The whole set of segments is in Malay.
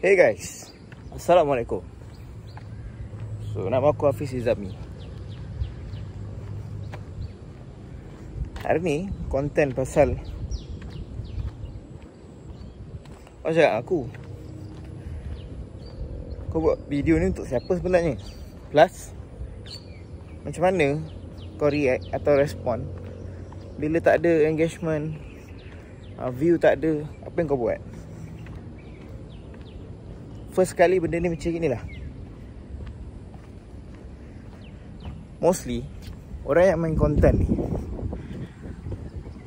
Hey guys, Assalamualaikum. So, nama aku Hafiz Izami. Hari ni konten pasal macam aku. Kau buat video ni untuk siapa sebenarnya? Plus macam mana kau react atau respon bila tak ada engagement, view tak ada, apa yang kau buat? First kali benda ni macam inilah. Mostly orang yang main konten ni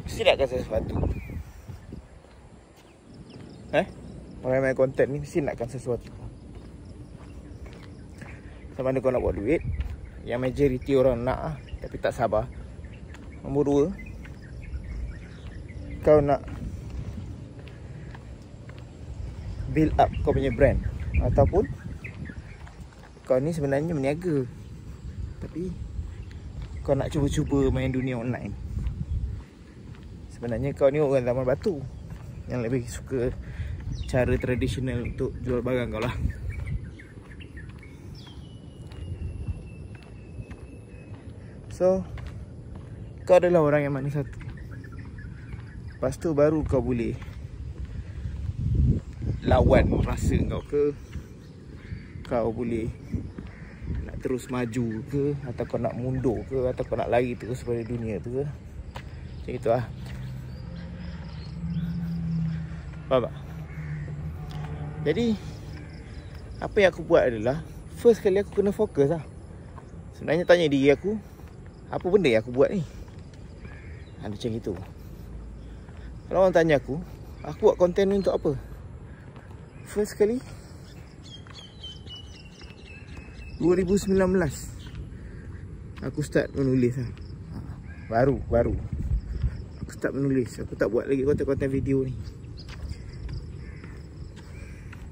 mesti nak kasi sesuatu. Orang yang main konten ni mesti nakkan sesuatu. Sama ada kau nak buat duit, yang majoriti orang nak tapi tak sabar. Nombor 2, kau nak build up kau punya brand, ataupun kau ni sebenarnya meniaga tapi kau nak cuba-cuba main dunia online. Sebenarnya kau ni orang zaman batu yang lebih suka cara tradisional untuk jual barang kau lah. So, kau adalah orang yang mana satu. Lepas tu baru kau boleh lawan rasa kau ke, kau boleh nak terus maju ke, atau kau nak mundur ke, atau kau nak lari terus pada dunia tu ke. Macam itu lah. Faham tak? Jadi apa yang aku buat adalah, first kali aku kena fokus lah. Sebenarnya tanya diri aku, apa benda yang aku buat ni? Macam itu. Kalau orang tanya aku buat konten ni untuk apa? First kali 2019 aku start menulis lah. Baru aku start menulis. Aku tak buat lagi konten-konten video ni.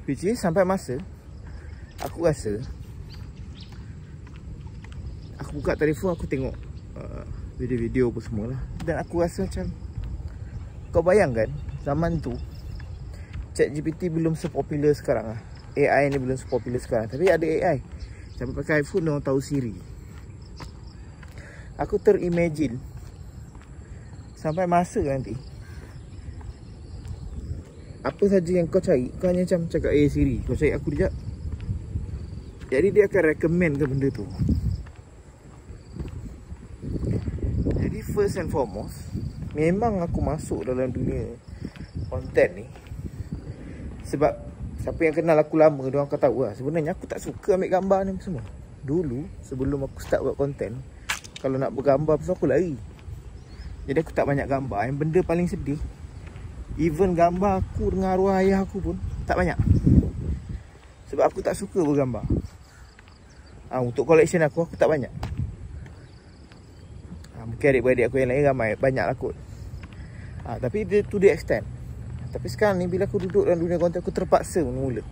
Which is sampai masa aku rasa, aku buka telefon, aku tengok video-video apa semua lah. Dan aku rasa macam, kau bayangkan zaman tu ChatGPT belum sepopular sekarang lah. AI ni belum sepopular sekarang. Tapi ada AI. Sampai pakai iPhone orang tahu Siri. Aku terimagine sampai masa nanti, apa saja yang kau cari, kau hanya macam cakap, Siri, kau cari aku sekejap. Jadi dia akan recommend ke benda tu. Jadi first and foremost, memang aku masuk dalam dunia konten ni sebab siapa yang kenal aku lama, diorang akan tahu lah, sebenarnya aku tak suka ambil gambar ni semua. Dulu sebelum aku start buat konten, kalau nak bergambar pasal aku lari. Jadi aku tak banyak gambar. Yang benda paling sedih, even gambar aku dengan arwah ayah aku pun tak banyak. Sebab aku tak suka bergambar. Untuk collection aku tak banyak. Mungkin adik-beradik aku yang lain ramai, banyak lah kot. Tapi dia to the extent. Tapi sekarang ni bila aku duduk dalam dunia konten, aku terpaksa mula.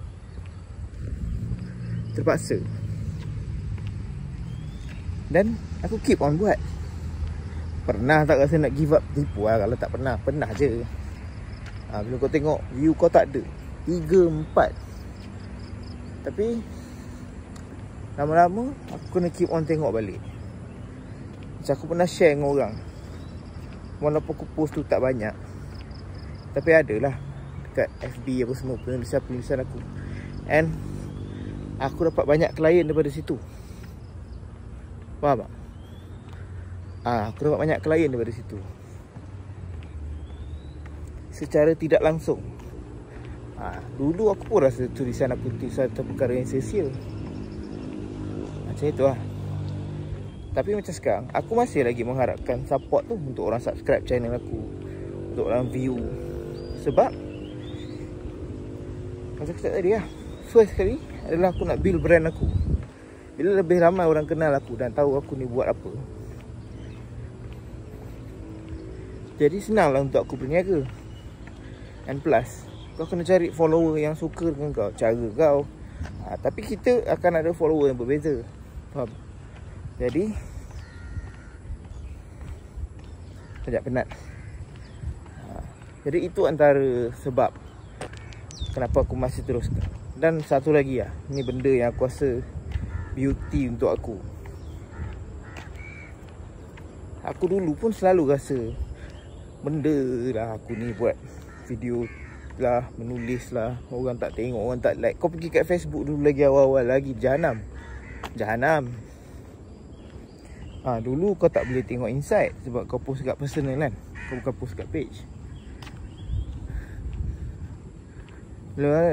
Terpaksa. Dan aku keep on buat. Pernah tak rasa nak give up? Tipu lah kalau tak pernah. Pernah je. Bila kau tengok view kau tak ada 3, 4. Tapi lama-lama aku kena keep on tengok balik. Macam aku pernah share dengan orang, walaupun aku post tu tak banyak, tapi adalah dekat FB apa semua, penulisan aku. And aku dapat banyak klien daripada situ. Faham tak? Aku dapat banyak klien daripada situ, secara tidak langsung. Dulu aku pun rasa tulisan aku satu perkara yang sia-sia. Macam itu lah. Tapi macam sekarang, aku masih lagi mengharapkan support tu untuk orang subscribe channel aku, untuk orang view. Sebab macam aku cakap tadi lah, first kali adalah aku nak build brand aku. Bila lebih ramai orang kenal aku dan tahu aku ni buat apa, jadi senang lah untuk aku berniaga. And plus, kau kena cari follower yang suka dengan kau, cara kau. Tapi kita akan ada follower yang berbeza. Faham? Jadi sekejap penat. Jadi itu antara sebab kenapa aku masih teruskan. Dan satu lagi lah, ni benda yang aku rasa beauty untuk aku. Aku dulu pun selalu rasa benda lah aku ni buat video lah, menulis lah, orang tak tengok, orang tak like. Kau pergi kat Facebook dulu lagi awal-awal lagi Jahanam. Dulu kau tak boleh tengok insight sebab kau post kat personal kan. Kau bukan post kat page.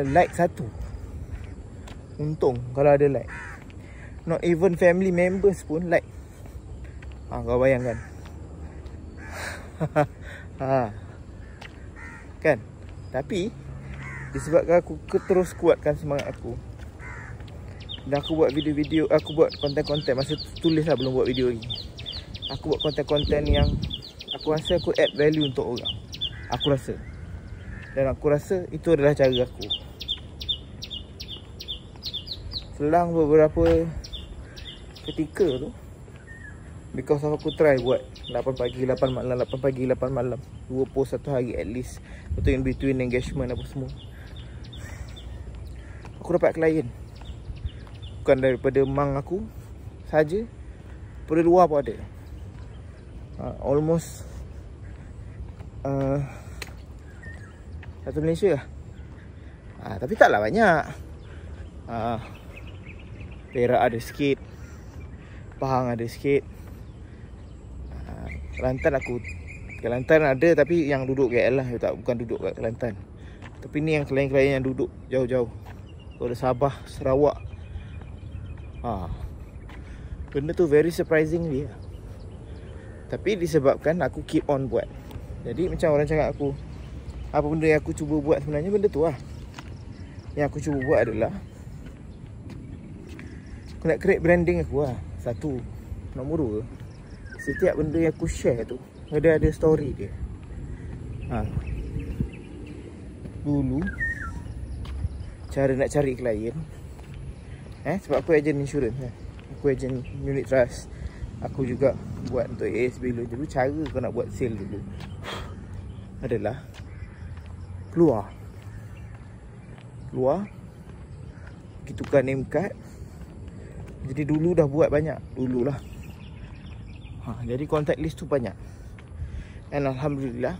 Like 1, untung kalau ada like. Not even family members pun like. Kau bayangkan. Kan. Tapi disebabkan aku terus kuatkan semangat aku, dan aku buat video-video, aku buat konten-konten. Masa tulis lah, belum buat video lagi. Aku buat konten-konten yang aku rasa aku add value untuk orang. Aku rasa. Dan aku rasa itu adalah cara aku. Selang beberapa ketika tu, because of aku try buat 8 pagi 8 malam 8 pagi 8 malam, 2 post satu hari at least, betul in between engagement apa semua, aku dapat klien. Bukan daripada mang aku saja, daripada luar pun ada. Almost satu Malaysia lah. Tapi taklah banyak. Perak ada sikit, Pahang ada sikit, Kelantan ada, tapi yang duduk KL lah, bukan duduk kat Kelantan. Tapi ni yang klien-klien yang duduk jauh-jauh, ada Sabah, Sarawak. Benda tu very surprisingly lah. Tapi disebabkan aku keep on buat. Jadi macam orang cakap aku, apa benda yang aku cuba buat sebenarnya, benda tu lah. Yang aku cuba buat adalah aku nak create branding aku lah. Satu. Nombor 2, setiap benda yang aku share tu ada story dia. Dulu cara nak cari klien, sebab aku ejen insurans kan. Aku ejen unit trust. Aku juga buat untuk ASB dulu. Cara kau nak buat sale dulu adalah keluar pergi tukar name card. Jadi dulu dah buat banyak, dululah. Jadi contact list tu banyak. And Alhamdulillah.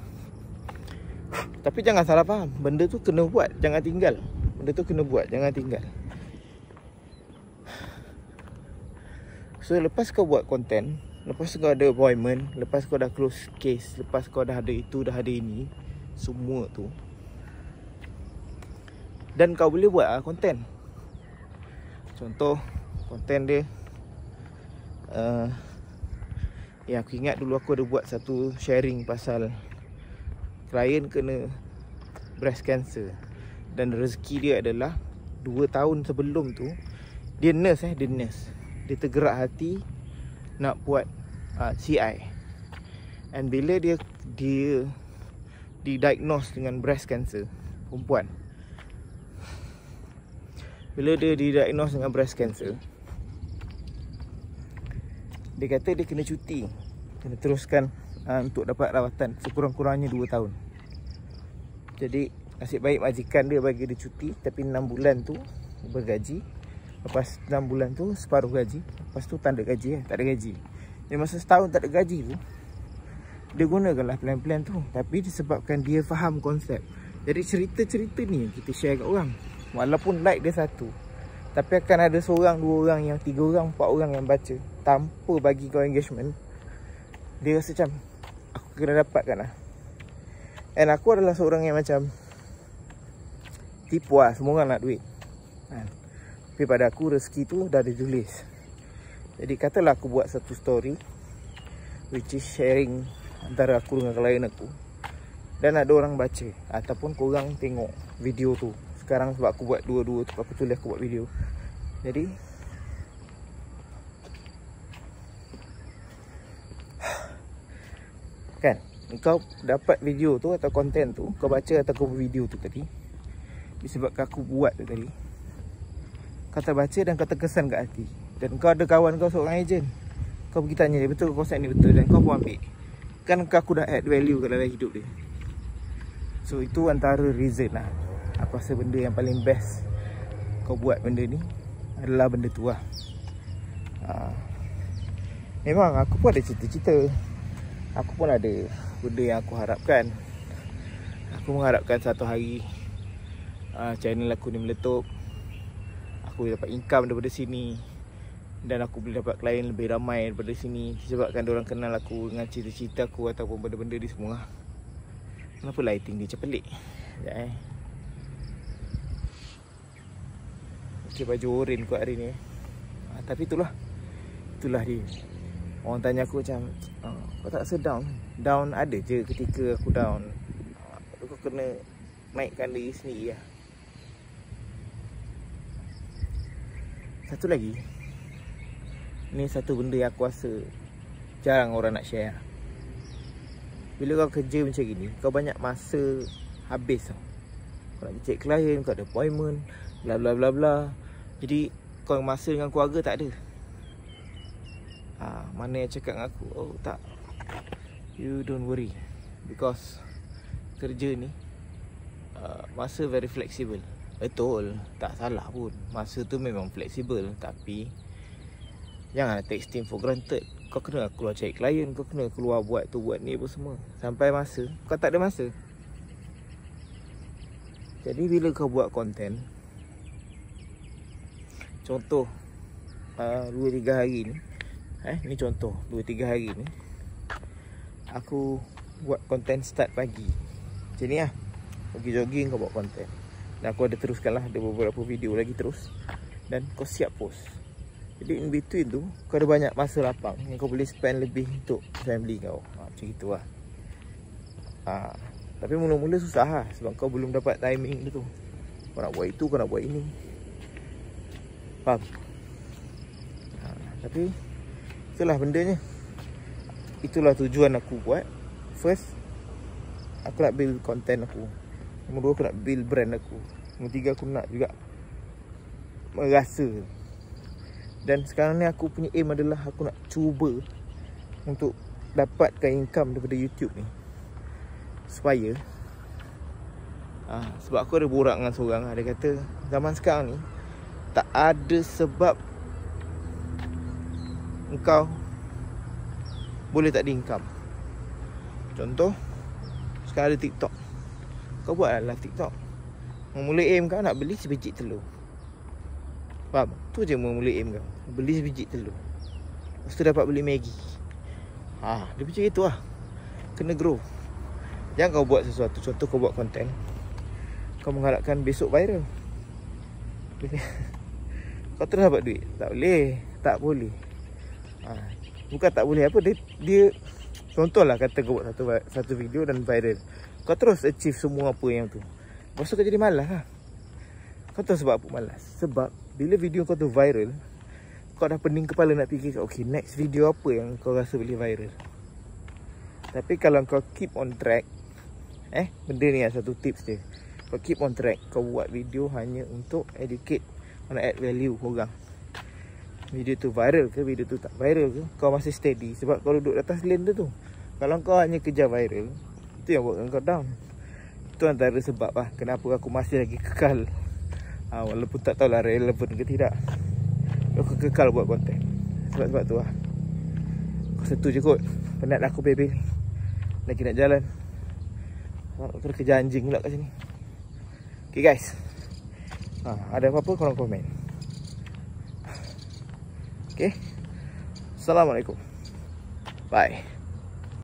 Tapi jangan salah faham, benda tu kena buat, jangan tinggal. So lepas kau buat konten, lepas kau ada appointment, lepas kau dah close case, lepas kau dah ada itu, dah ada ini, semua tu, dan kau boleh buat konten. Contoh konten dia, yang aku ingat dulu aku ada buat satu sharing pasal klien kena breast cancer, dan rezeki dia adalah 2 tahun sebelum tu dia nurse. Dia tergerak hati nak buat CI. And bila dia didiagnose dengan breast cancer, perempuan, bila dia didiagnose dengan breast cancer, dia kata dia kena cuti, kena teruskan untuk dapat rawatan sekurang-kurangnya 2 tahun. Jadi nasib baik majikan dia bagi dia cuti, tapi 6 bulan tu bergaji. Lepas 6 bulan tu separuh gaji. Lepas tu tak ada gaji, tak ada gaji. Jadi masa setahun tak ada gaji tu, dia gunakanlah plan-plan tu. Tapi disebabkan dia faham konsep, jadi cerita-cerita ni yang kita share kat orang. Walaupun like dia 1, tapi akan ada seorang, 2 orang, yang 3 orang, 4 orang yang baca tanpa bagi kau engagement. Dia rasa macam aku kena dapatkan lah. And aku adalah seorang yang macam tipu lah, semua orang nak duit. Tapi pada aku rezeki tu dah ditulis. Jadi katalah aku buat satu story which is sharing antara aku dengan klien aku, dan ada orang baca, ataupun korang tengok video tu. Sekarang sebab aku buat dua-dua tu, aku tulis, aku buat video. Jadi kan, kau dapat video tu atau konten tu, kau baca atau kau video tu tadi, disebabkan aku buat tu tadi, kau terbaca dan kau terkesan kat hati. Dan kau ada kawan kau seorang ejen, kau pergi tanya dia, betul konsep ni betul, dan kau pun ambil. Kan aku dah add value kat dalam hidup dia. So itu antara reason lah Aku rasa benda yang paling best kau buat benda ni adalah benda tu lah. Memang aku pun ada cita-cita. Aku pun ada benda yang aku harapkan. Aku mengharapkan satu hari channel aku ni meletup. Aku boleh dapat income daripada sini. Dan aku boleh dapat klien lebih ramai daripada sini. Sebabkan diorang kenal aku dengan cita-cita aku ataupun benda-benda ni semua. Kenapa lighting dia macam pelik? Sekejap Okay, baju oren kot hari ni. Tapi itulah dia. Orang tanya aku macam, kau tak rasa down? Down ada je ketika aku down. Kau kena naikkan diri sendiri lah. Satu lagi, ni satu benda yang aku rasa jarang orang nak share. Bila kau kerja macam gini, kau banyak masa habis tau. Kau nak cek klien, kau ada appointment, bla bla bla bla. Jadi kau masa dengan keluarga tak ada. Mana yang cakap dengan aku, oh tak, you don't worry, because kerja ni masa very flexible. Betul, tak salah pun, masa tu memang flexible. Tapi jangan take things for granted. Kau kena keluar cari klien, kau kena keluar buat tu buat ni apa semua. Sampai masa kau tak ada masa. Jadi bila kau buat konten, contoh 2-3 hari ni, ni contoh 2-3 hari ni aku buat konten start pagi macam ni lah, pergi jogging kau buat konten. Dan aku ada teruskan lah, ada beberapa video lagi terus. Dan kau siap post. Jadi in between tu kau ada banyak masa lapang yang kau boleh spend lebih untuk family kau. Macam itu lah. Tapi mula-mula susah lah, sebab kau belum dapat timing dia tu. Kau nak buat itu, kau nak buat ini. Faham? Tapi itulah bendanya. Itulah tujuan aku buat. First, aku nak build content aku. Nombor 2, aku nak build brand aku. Nombor 3, aku nak juga merasa. Dan sekarang ni aku punya aim adalah aku nak cuba untuk dapatkan income daripada YouTube ni. Supaya sebab aku ada borak dengan seorang, dia kata zaman sekarang ni tak ada sebab engkau boleh tak ada income. Contoh, sekarang ada TikTok. Kau buatlah TikTok. Memula aim kau nak beli sebiji telur. Faham? Tu je memula aim kau. Beli sebiji telur. Lepas tu dapat beli Maggi. Dia macam itu lah. Kena grow. Jangan kau buat sesuatu. Contoh kau buat konten, kau mengharapkan besok viral. Kau terus dapat duit. Tak boleh. Tak boleh. Bukan tak boleh apa. Dia contohlah kata kau buat satu video dan viral. Kau terus achieve semua apa yang tu. Lepas tu kau jadi malas lah. Kau tahu sebab apa malas? Sebab bila video kau tu viral, kau dah pening kepala nak fikir, okay, next video apa yang kau rasa boleh viral. Tapi kalau kau keep on track, benda ni lah satu tips dia. Kau keep on track, kau buat video hanya untuk educate, kau nak add value orang. Video tu viral ke, video tu tak viral ke, kau masih steady. Sebab kau duduk atas lane tu. Kalau kau hanya kejar viral, itu yang buatkan kau down. Itu antara sebab lah kenapa aku masih lagi kekal. Walaupun tak tahulah relevan ke tidak, aku kekal buat konten. Sebab tu lah. Kau satu je kot. Penat aku bebel. Lagi nak jalan. Kena kerja anjing pula kat sini. Okay guys, ada apa-apa korang komen. Okay, Assalamualaikum. Bye.